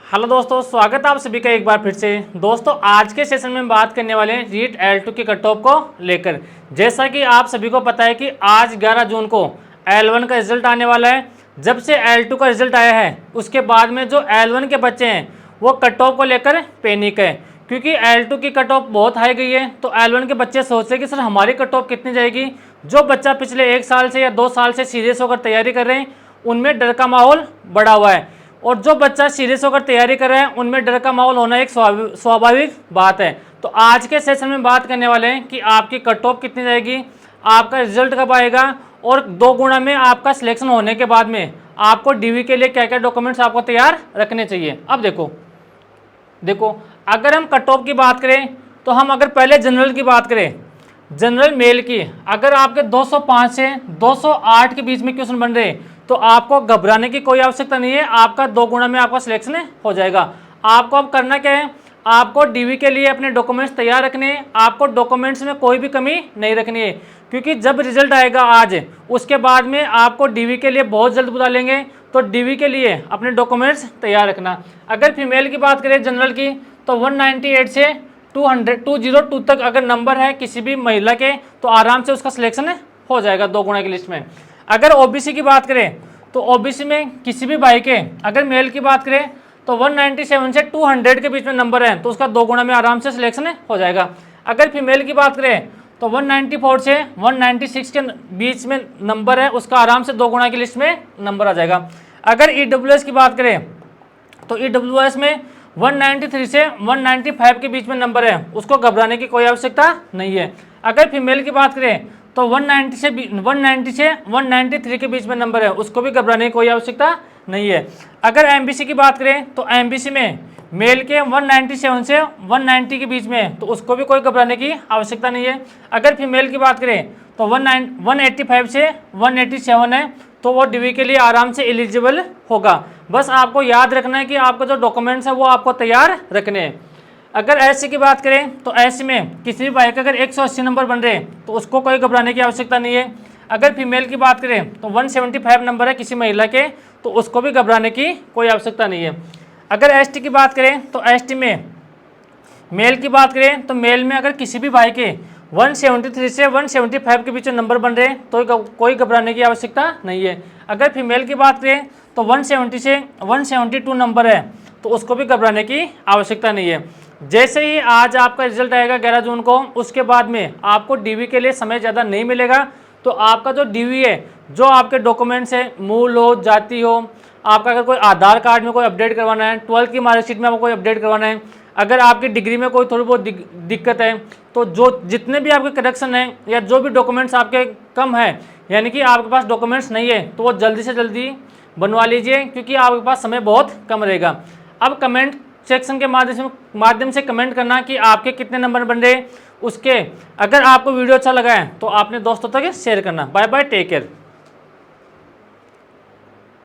Hello दोस्तों, स्वागत है आप सभी का एक बार फिर से। दोस्तों आज के सेशन में बात करने वाले हैं रीट L2 की कट ऑफ को लेकर। जैसा कि आप सभी को पता है कि आज 11 जून को L1 का रिजल्ट आने वाला है। जब से L2 का रिजल्ट आया है उसके बाद में जो L1 के बच्चे हैं वो कट ऑफ को लेकर पैनिक है, क्योंकि L2 की कट ऑफ बहुत हाई गई है। तो L1 के बच्चे सोच रहे कि सर हमारी कट ऑफ कितनी जाएगी। जो बच्चा पिछले 1 साल से या 2 साल से सीरियस होकर तैयारी कर रहे हैं उनमें डर का माहौल बढ़ा हुआ है, और जो बच्चा सीरियस होकर तैयारी कर रहे हैं उनमें डर का माहौल होना एक स्वाभाविक बात है। तो आज के सेशन में बात करने वाले हैं कि आपकी कट ऑफ कितनी जाएगी, आपका रिजल्ट कब आएगा, और 2 गुणा में आपका सिलेक्शन होने के बाद में आपको डीवी के लिए क्या क्या डॉक्यूमेंट्स आपको तैयार रखने चाहिए। अब देखो अगर हम कट ऑफ की बात करें तो हम अगर पहले जनरल की बात करें, जनरल मेल की अगर आपके 205 से 208 के बीच में क्वेश्चन बन रहे तो आपको घबराने की कोई आवश्यकता नहीं है। आपका 2 गुणा में आपका सिलेक्शन हो जाएगा। आपको अब करना क्या है, आपको डीवी के लिए अपने डॉक्यूमेंट्स तैयार रखने हैं। आपको डॉक्यूमेंट्स में कोई भी कमी नहीं रखनी है, क्योंकि जब रिजल्ट आएगा आज उसके बाद में आपको डीवी के लिए बहुत जल्द बुला लेंगे। तो डीवी के लिए अपने डॉक्यूमेंट्स तैयार रखना। अगर फीमेल की बात करें जनरल की तो 198 से 202 तक अगर नंबर है किसी भी महिला के तो आराम से उसका सिलेक्शन हो जाएगा 2 गुणा की लिस्ट में। अगर ओबीसी की बात करें तो ओबीसी में किसी भी भाई के अगर मेल की बात करें तो 197 से 200 के बीच में नंबर है तो उसका 2 गुणा में आराम से सिलेक्शन हो जाएगा। अगर फीमेल की बात करें तो 194 से 196 के बीच में नंबर है, उसका आराम से 2 गुणा की लिस्ट में नंबर आ जाएगा। अगर ईडब्ल्यूएस की बात करें तो ईडब्ल्यूएस में 193 से 195 के बीच में नंबर है, उसको घबराने की कोई आवश्यकता नहीं है। अगर फीमेल की बात करें तो 190 से 193 के बीच में नंबर है, उसको भी घबराने की कोई आवश्यकता नहीं है। अगर एमबीसी की बात करें तो एमबीसी में मेल के 197 से 190 के बीच में है, तो उसको भी कोई घबराने की आवश्यकता नहीं है। अगर फीमेल की बात करें तो 185 से 187 है, तो वो डीवी के लिए आराम से एलिजिबल होगा। बस आपको याद रखना है कि आपका जो डॉक्यूमेंट्स है वो आपको तैयार रखने हैं। अगर एससी की बात करें तो एससी में किसी भी भाई का अगर 180 नंबर बन रहे हैं तो उसको कोई घबराने की आवश्यकता नहीं है। अगर फीमेल की बात करें तो 175 नंबर है किसी महिला के तो उसको भी घबराने की कोई आवश्यकता नहीं है। अगर एसटी की बात करें तो एसटी में मेल की बात करें तो मेल में अगर किसी भी भाई के 173 से 175 के बीच में नंबर बन रहे हैं तो कोई घबराने की आवश्यकता नहीं है। अगर फीमेल की बात करें तो 170 से 172 नंबर है तो उसको भी घबराने की आवश्यकता नहीं है। जैसे ही आज आपका रिजल्ट आएगा 11 जून को, उसके बाद में आपको डीवी के लिए समय ज़्यादा नहीं मिलेगा। तो आपका जो डीवी है, जो आपके डॉक्यूमेंट्स है, मूल हो, जाति हो, आपका अगर कोई आधार कार्ड में कोई अपडेट करवाना है, 12th की मार्कशीट में आपको कोई अपडेट करवाना है, अगर आपकी डिग्री में कोई थोड़ी बहुत दिक्कत है, तो जो जितने भी आपके करेक्शन हैं या जो भी डॉक्यूमेंट्स आपके कम है, यानी कि आपके पास डॉक्यूमेंट्स नहीं है, तो वो जल्दी से जल्दी बनवा लीजिए, क्योंकि आपके पास समय बहुत कम रहेगा। अब कमेंट सेक्शन के माध्यम से कमेंट करना कि आपके कितने नंबर बन रहे। उसके अगर आपको वीडियो अच्छा लगा है तो आपने दोस्तों तक शेयर करना। Bye bye, take care.